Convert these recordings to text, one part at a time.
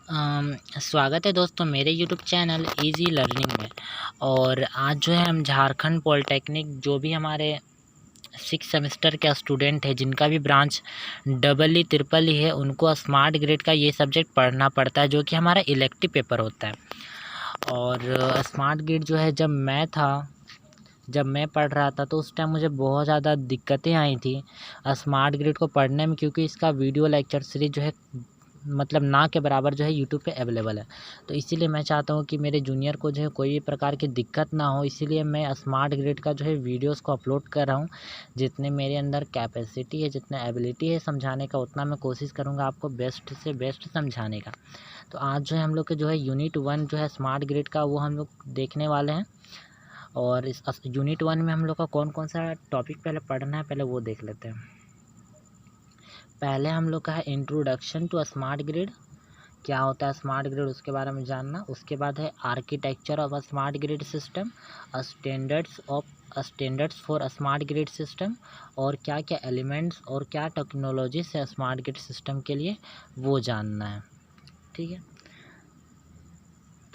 स्वागत है दोस्तों मेरे यूट्यूब चैनल इजी लर्निंग में। और आज जो है हम झारखंड पॉलिटेक्निक जो भी हमारे 6 सेमेस्टर के स्टूडेंट है जिनका भी branch double E triple E है उनको स्मार्ट ग्रिड का ये सब्जेक्ट पढ़ना पड़ता है जो कि हमारा इलेक्टिव पेपर होता है। और स्मार्ट ग्रिड जो है जब मैं पढ़ रहा था तो उस टाइम मुझे बहुत ज़्यादा दिक्कतें आई थी स्मार्ट ग्रिड को पढ़ने में, क्योंकि इसका वीडियो लेक्चर सीरीज जो है मतलब ना के बराबर जो है यूट्यूब पे अवेलेबल है। तो इसीलिए मैं चाहता हूँ कि मेरे जूनियर को जो है कोई भी प्रकार की दिक्कत ना हो, इसीलिए मैं स्मार्ट ग्रिड का जो है वीडियोस को अपलोड कर रहा हूँ। जितने मेरे अंदर कैपेसिटी है, जितना एबिलिटी है समझाने का, उतना मैं कोशिश करूँगा आपको बेस्ट से बेस्ट समझाने का। तो आज जो है हम लोग के जो है यूनिट 1 जो है स्मार्ट ग्रिड का वो हम लोग देखने वाले हैं। और इस यूनिट 1 में हम लोग का कौन कौन सा टॉपिक पहले पढ़ना है पहले वो देख लेते हैं। पहले हम लोग का है इंट्रोडक्शन टू स्मार्ट ग्रिड, क्या होता है स्मार्ट ग्रिड उसके बारे में जानना। उसके बाद है architecture of smart grid system, standards for smart grid system, और क्या क्या एलिमेंट्स और क्या टेक्नोलॉजी से स्मार्ट ग्रिड सिस्टम के लिए वो जानना है। ठीक है,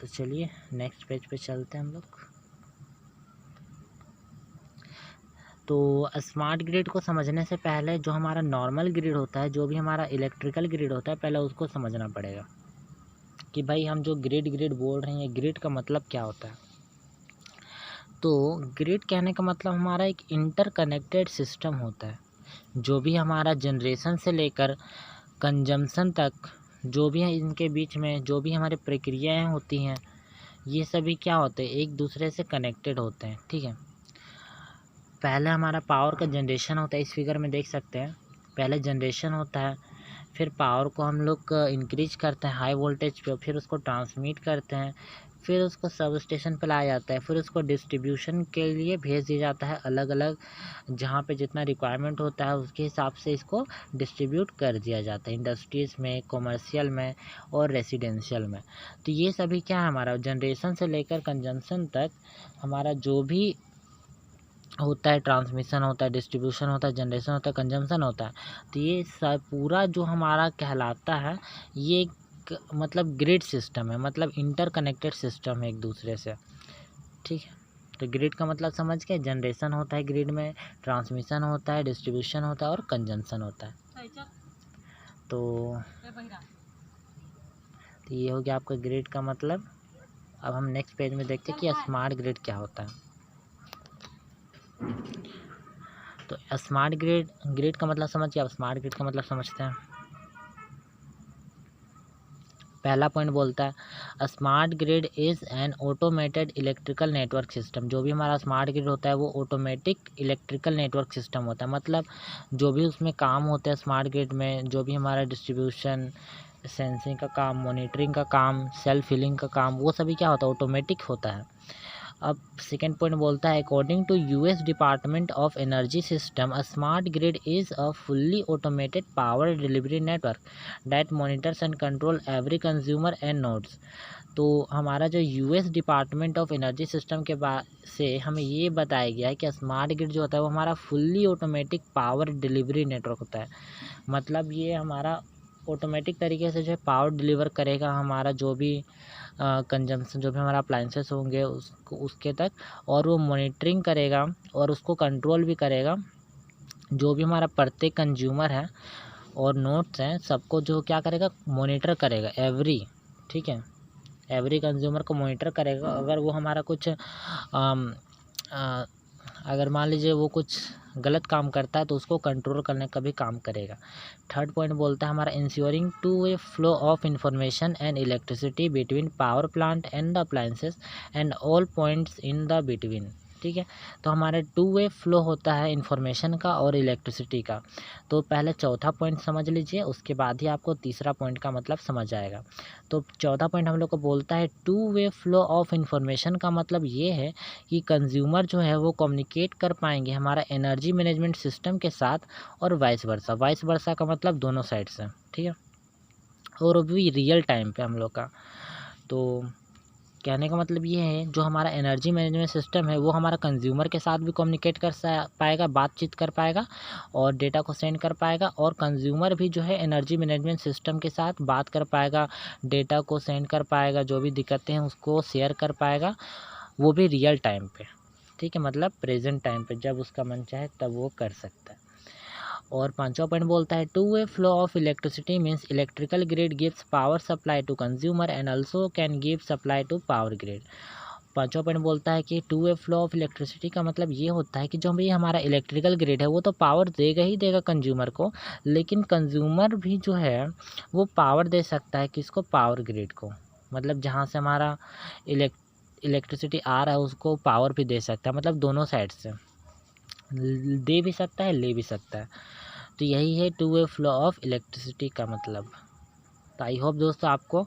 तो चलिए नेक्स्ट पेज पे चलते हैं हम लोग। तो स्मार्ट ग्रिड को समझने से पहले जो हमारा नॉर्मल ग्रिड होता है, जो भी हमारा इलेक्ट्रिकल ग्रिड होता है, पहले उसको समझना पड़ेगा कि भाई हम जो ग्रिड बोल रहे हैं ग्रिड का मतलब क्या होता है। तो ग्रिड कहने का मतलब हमारा एक इंटरकनेक्टेड सिस्टम होता है। जो भी हमारा जनरेशन से लेकर कंजम्पशन तक जो भी है इनके बीच में जो भी हमारी प्रक्रियाएं होती हैं ये सभी क्या होते हैं, एक दूसरे से कनेक्टेड होते हैं। ठीक है, पहले हमारा पावर का जनरेशन होता है, इस फिगर में देख सकते हैं। पहले जनरेशन होता है, फिर पावर को हम लोग इंक्रीज करते हैं हाई वोल्टेज पे, फिर उसको ट्रांसमिट करते हैं, फिर उसको सब स्टेशन पर लाया जाता है, फिर उसको डिस्ट्रीब्यूशन के लिए भेज दिया जाता है अलग अलग जहाँ पे जितना रिक्वायरमेंट होता है उसके हिसाब से इसको डिस्ट्रीब्यूट कर दिया जाता है इंडस्ट्रीज़ में, कॉमर्शियल में और रेसिडेंशियल में। तो ये सभी क्या है, हमारा जनरेशन से लेकर कंजम्पशन तक हमारा जो भी होता है, ट्रांसमिशन होता है, डिस्ट्रीब्यूशन होता है, जनरेशन होता है, कंजम्पशन होता है, तो ये सब पूरा जो हमारा कहलाता है ये एक मतलब ग्रिड सिस्टम है, मतलब इंटरकनेक्टेड सिस्टम है एक दूसरे से। ठीक है, तो ग्रिड का मतलब समझ के, जनरेशन होता है ग्रिड में, ट्रांसमिशन होता है, डिस्ट्रीब्यूशन होता है और कंजम्पशन होता है। तो ये हो गया आपका ग्रिड का मतलब। अब हम नेक्स्ट पेज में देखते हैं कि स्मार्ट ग्रिड क्या होता है। तो स्मार्ट ग्रिड का मतलब समझिए, अब स्मार्ट ग्रिड का मतलब समझते हैं। पहला पॉइंट बोलता है smart grid is an automated electrical network system. जो भी हमारा स्मार्ट ग्रिड होता है वो ऑटोमेटिक इलेक्ट्रिकल नेटवर्क सिस्टम होता है। मतलब जो भी उसमें काम होते हैं स्मार्ट ग्रिड में, जो भी हमारा डिस्ट्रीब्यूशन, सेंसिंग का काम, मॉनिटरिंग का काम, सेल्फ हीलिंग का काम, वो सभी क्या होता है, ऑटोमेटिक होता है। अब सेकेंड पॉइंट बोलता है according to US department of energy system a smart grid is a fully automated power delivery network that monitors and control every consumer and nodes. तो हमारा जो US department of energy system के बाद से हमें ये बताया गया है कि स्मार्ट ग्रिड जो होता है वो हमारा fully automatic power delivery network होता है। मतलब ये हमारा ऑटोमेटिक तरीके से जो है पावर डिलीवर करेगा हमारा जो भी कंजम्पशन, जो भी हमारा अप्लाइंसेस होंगे उसको उसके तक, और वो मॉनिटरिंग करेगा और उसको कंट्रोल भी करेगा। जो भी हमारा प्रत्येक कंज्यूमर है और नोड्स हैं सबको जो क्या करेगा, मॉनिटर करेगा एवरी। ठीक है, एवरी कंज्यूमर को मॉनिटर करेगा। अगर वो हमारा कुछ अगर मान लीजिए वो कुछ गलत काम करता है तो उसको कंट्रोल करने का भी काम करेगा। थर्ड पॉइंट बोलता है हमारा ensuring to way flow of information and electricity between power plant and the appliances and all points in the between. ठीक है, तो हमारे टू वे फ्लो होता है इन्फॉर्मेशन का और इलेक्ट्रिसिटी का। तो पहले चौथा पॉइंट समझ लीजिए, उसके बाद ही आपको तीसरा पॉइंट का मतलब समझ आएगा। तो चौथा पॉइंट हम लोग को बोलता है two way flow of information का मतलब ये है कि कंज्यूमर जो है वो कम्युनिकेट कर पाएंगे हमारा एनर्जी मैनेजमेंट सिस्टम के साथ, और वाइस वर्सा का मतलब दोनों साइड से। ठीक है, और वो भी रियल टाइम पे हम लोग का। तो कहने का मतलब ये है, जो हमारा एनर्जी मैनेजमेंट सिस्टम है वो हमारा कंज्यूमर के साथ भी कम्युनिकेट कर पाएगा, बातचीत कर पाएगा और डेटा को सेंड कर पाएगा, और कंज्यूमर भी जो है एनर्जी मैनेजमेंट सिस्टम के साथ बात कर पाएगा, डेटा को सेंड कर पाएगा, जो भी दिक्कतें हैं उसको शेयर कर पाएगा, वो भी रियल टाइम पे, ठीक है, मतलब प्रेजेंट टाइम पे, जब उसका मन चाहे तब वो कर सकता है। और 5वां पॉइंट बोलता है, two way flow of electricity means electrical grid gives power supply to consumer and also can give supply to power grid. 5वां पॉइंट बोलता है कि two way flow of electricity का मतलब ये होता है कि जो भी हमारा इलेक्ट्रिकल ग्रिड है वो तो पावर देगा ही देगा कंज्यूमर को, लेकिन कंज्यूमर भी जो है वो पावर दे सकता है किसको, पावर ग्रिड को, मतलब जहाँ से हमारा इलेक्ट्रिसिटी आ रहा है उसको पावर भी दे सकता है, मतलब दोनों साइड से दे भी सकता है, ले भी सकता है। तो यही है two way flow of electricity का मतलब। तो आई होप दोस्तों आपको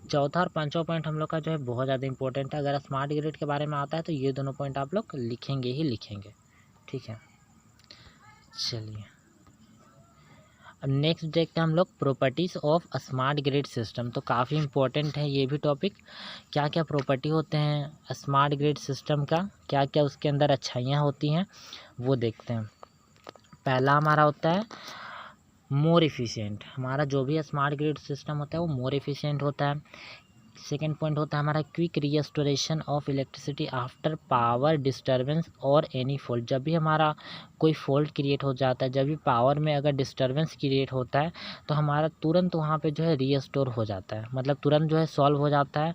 चौथा और 5वां पॉइंट हम लोग का जो है बहुत ज़्यादा इंपॉर्टेंट है। अगर स्मार्ट ग्रिड के बारे में आता है तो ये दोनों पॉइंट आप लोग लिखेंगे ही लिखेंगे, ठीक है। चलिए अब नेक्स्ट देखते हैं हम लोग properties of smart grid system. तो काफ़ी इंपॉर्टेंट है ये भी टॉपिक, क्या क्या प्रॉपर्टी होते हैं स्मार्ट ग्रिड सिस्टम का, क्या क्या उसके अंदर अच्छाइयाँ होती हैं वो देखते हैं। पहला हमारा होता है मोर एफिशिएंट, हमारा जो भी स्मार्ट ग्रिड सिस्टम होता है वो मोर एफिशिएंट होता है। सेकेंड पॉइंट होता है हमारा quick restoration of electricity after power disturbance और एनी फॉल्ट। जब भी हमारा कोई फॉल्ट क्रिएट हो जाता है, जब भी पावर में अगर डिस्टर्बेंस क्रिएट होता है तो हमारा तुरंत वहाँ पे जो है रीस्टोर हो जाता है, मतलब तुरंत जो है सॉल्व हो जाता है,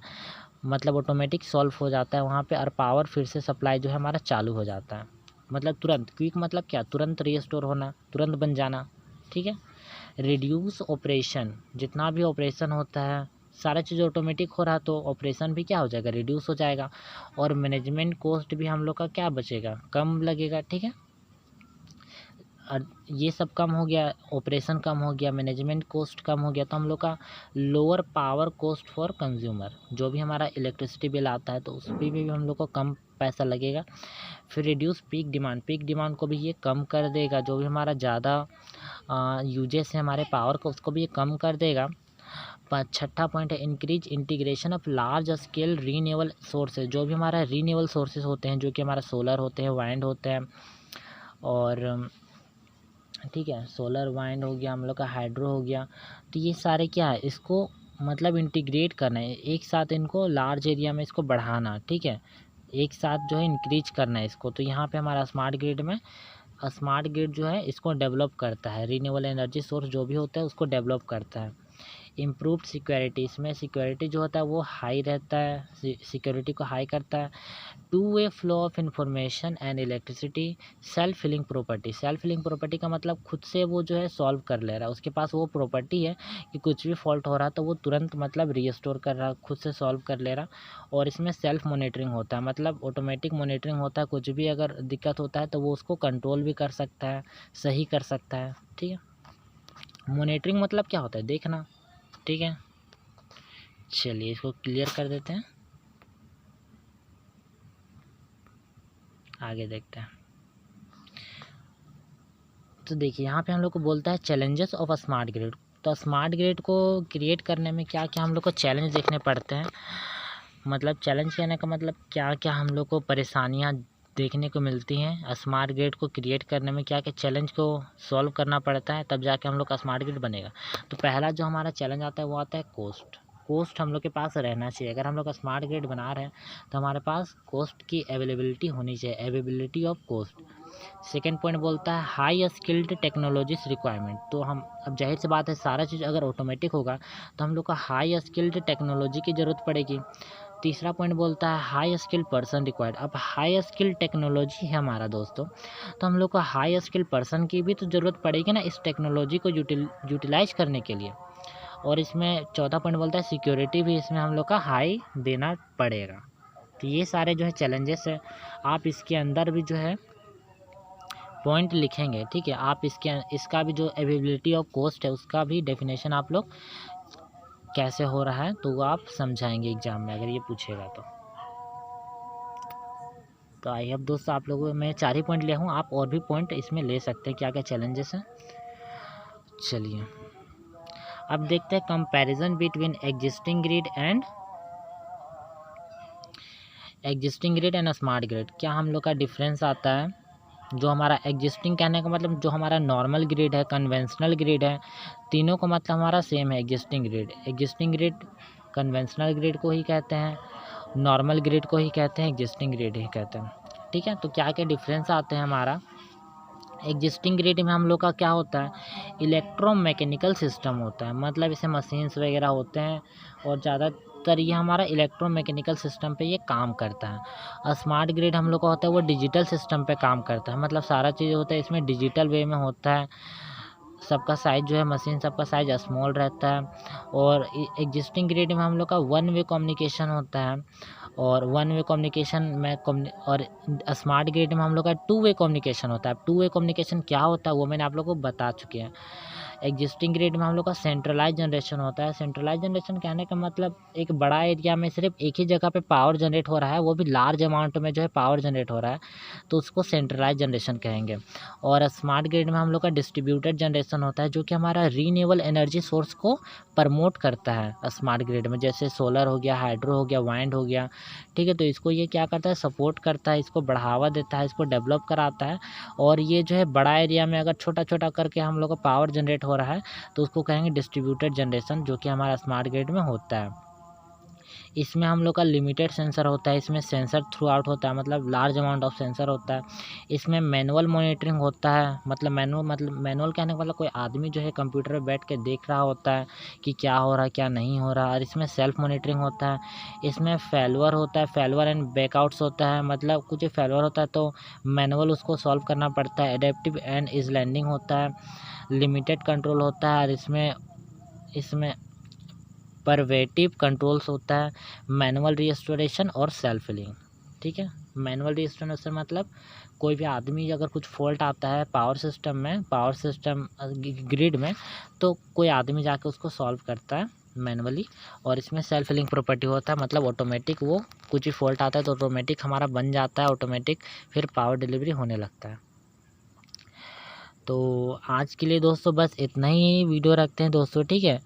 मतलब ऑटोमेटिक सॉल्व हो जाता है वहाँ पे, और पावर फिर से सप्लाई जो है हमारा चालू हो जाता है। मतलब तुरंत, क्विक मतलब क्या, तुरंत रीस्टोर होना, तुरंत बन जाना, ठीक है। रिड्यूस ऑपरेशन, जितना भी ऑपरेशन होता है सारा चीज़ ऑटोमेटिक हो रहा तो ऑपरेशन भी क्या हो जाएगा, रिड्यूस हो जाएगा, और मैनेजमेंट कॉस्ट भी हम लोग का क्या बचेगा, कम लगेगा, ठीक है। और ये सब कम हो गया, ऑपरेशन कम हो गया, मैनेजमेंट कॉस्ट कम हो गया, तो हम लोग का lower power cost for consumer, जो भी हमारा इलेक्ट्रिसिटी बिल आता है तो उस पर भी हम लोग को कम पैसा लगेगा। फिर reduce peak demand, peak demand को भी ये कम कर देगा, जो भी हमारा ज़्यादा यूजेस है हमारे पावर को उसको भी ये कम कर देगा। छठा पॉइंट है increase integration of large scale renewable sources, जो भी हमारा रीन्यूएबल सोर्सेज होते हैं, जो कि हमारा सोलर होते हैं, वाइंड होते हैं, और ठीक है, सोलर वाइंड हो गया, हम लोग का हाइड्रो हो गया, तो ये सारे क्या है, इसको मतलब इंटीग्रेट करना है एक साथ, इनको लार्ज एरिया में इसको बढ़ाना, ठीक है, एक साथ जो है इंक्रीज करना है इसको। तो यहाँ पे हमारा स्मार्ट ग्रिड में स्मार्ट ग्रिड जो है इसको डेवलप करता है, रीन्यूएबल एनर्जी सोर्स जो भी होता है उसको डेवलप करता है। इम्प्रूव्ड सिक्योरिटी, इसमें सिक्योरिटी जो होता है वो हाई रहता है, सिक्योरिटी को हाई करता है। Two way flow of information and electricity, self healing property, self healing property का मतलब खुद से वो जो है सॉल्व कर ले रहा है, उसके पास वो प्रॉपर्टी है कि कुछ भी फॉल्ट हो रहा है तो वो तुरंत मतलब रीस्टोर कर रहा है, खुद से सॉल्व कर ले रहा। और इसमें सेल्फ मॉनिटरिंग होता है, मतलब ऑटोमेटिक मॉनिटरिंग होता है, कुछ भी अगर दिक्कत होता है तो वो उसको कंट्रोल भी कर सकता है, सही कर सकता है, ठीक है। मॉनिटरिंग मतलब क्या होता है, देखना, ठीक है। चलिए इसको क्लियर कर देते हैं, आगे देखते हैं। तो देखिए यहाँ पे हम लोग को बोलता है challenges of a smart grid. तो स्मार्ट ग्रिड को क्रिएट करने में क्या क्या हम लोग को चैलेंज देखने पड़ते हैं, मतलब चैलेंज कहने का मतलब क्या क्या हम लोग को परेशानियाँ देखने को मिलती हैं स्मार्ट ग्रिड को क्रिएट करने में, क्या क्या चैलेंज को सॉल्व करना पड़ता है, तब जाके हम लोग का स्मार्ट ग्रिड बनेगा। तो पहला जो हमारा चैलेंज आता है वो आता है कॉस्ट। कॉस्ट हम लोग के पास रहना चाहिए, अगर हम लोग का स्मार्ट ग्रिड बना रहे हैं तो हमारे पास कॉस्ट की अवेलेबिलिटी होनी चाहिए, availability of cost. Second point बोलता है हाई स्किल्ड टेक्नोलॉजीज रिक्वायरमेंट। तो हम अब जाहिर सी बात है सारा चीज़ अगर ऑटोमेटिक होगा तो हम लोग को हाई स्किल्ड टेक्नोलॉजी की ज़रूरत पड़ेगी। तीसरा पॉइंट बोलता है हाई स्किल्ड पर्सन रिक्वायर्ड। अब हाई स्किल्ड टेक्नोलॉजी है हमारा दोस्तों, तो हम लोग को हाई स्किल्ड पर्सन की भी तो ज़रूरत पड़ेगी ना इस टेक्नोलॉजी को यूटिलाइज करने के लिए। और इसमें चौथा पॉइंट बोलता है सिक्योरिटी भी इसमें हम लोग का हाई देना पड़ेगा। तो ये सारे जो है चैलेंजेस है, आप इसके अंदर भी जो है पॉइंट लिखेंगे, ठीक है। आप इसका भी जो अवेलेबिलिटी ऑफ कॉस्ट है उसका भी डेफिनेशन आप लोग कैसे हो रहा है तो वो आप समझाएंगे एग्जाम में अगर ये पूछेगा तो आई होप दोस्तों आप लोगों मैं 4 ही पॉइंट ले हूँ, आप और भी पॉइंट इसमें ले सकते हैं क्या क्या चैलेंजेस हैं। चलिए अब देखते हैं comparison between existing grid and existing grid and smart grid, क्या हम लोग का डिफरेंस आता है। जो हमारा एग्जिस्टिंग कहने का मतलब जो हमारा नॉर्मल ग्रिड है, कन्वेंशनल ग्रिड है, तीनों का मतलब हमारा सेम है existing grid. Existing grid conventional grid को ही कहते हैं, नॉर्मल ग्रिड को ही कहते हैं, एग्जिस्टिंग ग्रिड ही कहते हैं। ठीक है, तो क्या क्या डिफरेंस आते हैं हमारा। एग्जिस्टिंग ग्रिड में हम लोग का क्या होता है, इलेक्ट्रोमैकेनिकल सिस्टम होता है, मतलब इसे मशीन्स वगैरह होते हैं और ज़्यादातर ये हमारा इलेक्ट्रोमैकेनिकल सिस्टम पे ये काम करता है। स्मार्ट ग्रिड हम लोग का होता है वो डिजिटल सिस्टम पे काम करता है, मतलब सारा चीज़ होता है इसमें डिजिटल वे में होता है। सबका साइज़ जो है मशीन सबका साइज़ स्मॉल रहता है। और एग्जिस्टिंग ग्रिड में हम लोग का वन वे कम्युनिकेशन होता है, और वन वे कम्युनिकेशन में और स्मार्ट ग्रिड में हम लोग का टू वे कम्युनिकेशन होता है। टू वे कम्युनिकेशन क्या होता है वो मैंने आप लोगों को बता चुके हैं। एग्जिस्टिंग ग्रिड में हम लोग का सेंट्रलाइज जनरेशन होता है। सेंट्रलाइज जनरेशन कहने का मतलब एक बड़ा एरिया में सिर्फ एक ही जगह पे पावर जनरेट हो रहा है, वो भी लार्ज अमाउंट में जो है पावर जनरेट हो रहा है, तो उसको सेंट्रलाइज जनरेशन कहेंगे। और स्मार्ट ग्रिड में हम लोग का डिस्ट्रीब्यूटेड जनरेशन होता है, जो कि हमारा रीन्यूएबल एनर्जी सोर्स को प्रमोट करता है स्मार्ट ग्रिड में, जैसे सोलर हो गया, हाइड्रो हो गया, वाइंड हो गया। ठीक है, तो इसको ये क्या करता है, सपोर्ट करता है, इसको बढ़ावा देता है, इसको डेवलप कराता है। और ये जो है बड़ा एरिया में अगर छोटा छोटा करके हम लोग का पावर जनरेट हो रहा है तो उसको कहेंगे डिस्ट्रीब्यूटेड जनरेशन, जो कि हमारा स्मार्ट ग्रिड में होता है। इसमें हम लोग का लिमिटेड सेंसर होता है, इसमें सेंसर थ्रू आउट होता है, मतलब लार्ज अमाउंट ऑफ सेंसर होता है। इसमें मैनुअल मॉनिटरिंग होता है, मतलब मैनुअल कहने का मतलब कोई आदमी जो है कंप्यूटर पे बैठ के देख रहा होता है कि क्या हो रहा है क्या नहीं हो रहा। और इसमें सेल्फ मॉनिटरिंग होता है। इसमें फेलवर होता है, फेलवर एंड बैकआउट्स होता है, मतलब कुछ फेलवर होता है तो मैनुअल उसको सॉल्व करना पड़ता है। एडेप्टिव एंड इज लैंडिंग होता है। लिमिटेड कंट्रोल होता है, और इसमें परवेटिव कंट्रोल्स होता है, मैनुअल रिस्टोरेशन और सेल्फ हीलिंग। ठीक है, मैनुअल रिस्टोरेशन मतलब कोई भी आदमी अगर कुछ फॉल्ट आता है पावर सिस्टम ग्रिड में, तो कोई आदमी जाके उसको सॉल्व करता है मैनुअली। और इसमें सेल्फ हीलिंग प्रॉपर्टी होता है, मतलब ऑटोमेटिक वो कुछ भी फॉल्ट आता है तो ऑटोमेटिक हमारा बन जाता है, ऑटोमेटिक फिर पावर डिलीवरी होने लगता है। तो आज के लिए दोस्तों बस इतना ही वीडियो रखते हैं दोस्तों, ठीक है।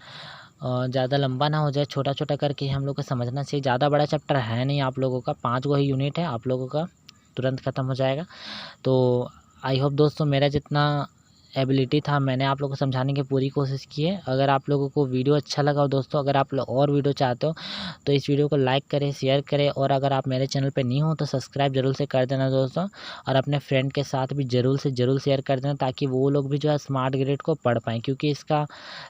ज़्यादा लंबा ना हो जाए, छोटा छोटा करके हम लोग को समझना चाहिए। ज़्यादा बड़ा चैप्टर है नहीं आप लोगों का, 5 ही यूनिट है, आप लोगों का तुरंत ख़त्म हो जाएगा। तो आई होप दोस्तों मेरा जितना एबिलिटी था मैंने आप लोगों को समझाने की पूरी कोशिश की है। अगर आप लोगों को वीडियो अच्छा लगा हो दोस्तों, अगर आप लोग और वीडियो चाहते हो तो इस वीडियो को लाइक करें, शेयर करें, और अगर आप मेरे चैनल पे नहीं हो तो सब्सक्राइब जरूर से कर देना दोस्तों। और अपने फ्रेंड के साथ भी ज़रूर से ज़रूर शेयर कर देना, ताकि वो लोग भी जो है स्मार्ट ग्रिड को पढ़ पाएँ, क्योंकि इसका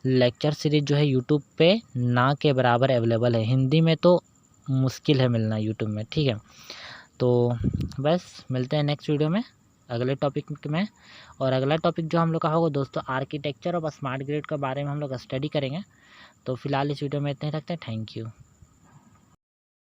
लेक्चर सीरीज जो है यूट्यूब पे ना के बराबर अवेलेबल है। हिंदी में तो मुश्किल है मिलना यूट्यूब में, ठीक है। तो बस मिलते हैं नेक्स्ट वीडियो में अगले टॉपिक में। और अगला टॉपिक जो हम लोग का होगा दोस्तों आर्किटेक्चर ऑफ स्मार्ट ग्रिड के बारे में हम लोग स्टडी करेंगे। तो फिलहाल इस वीडियो में इतना ही रखते हैं। Thank you.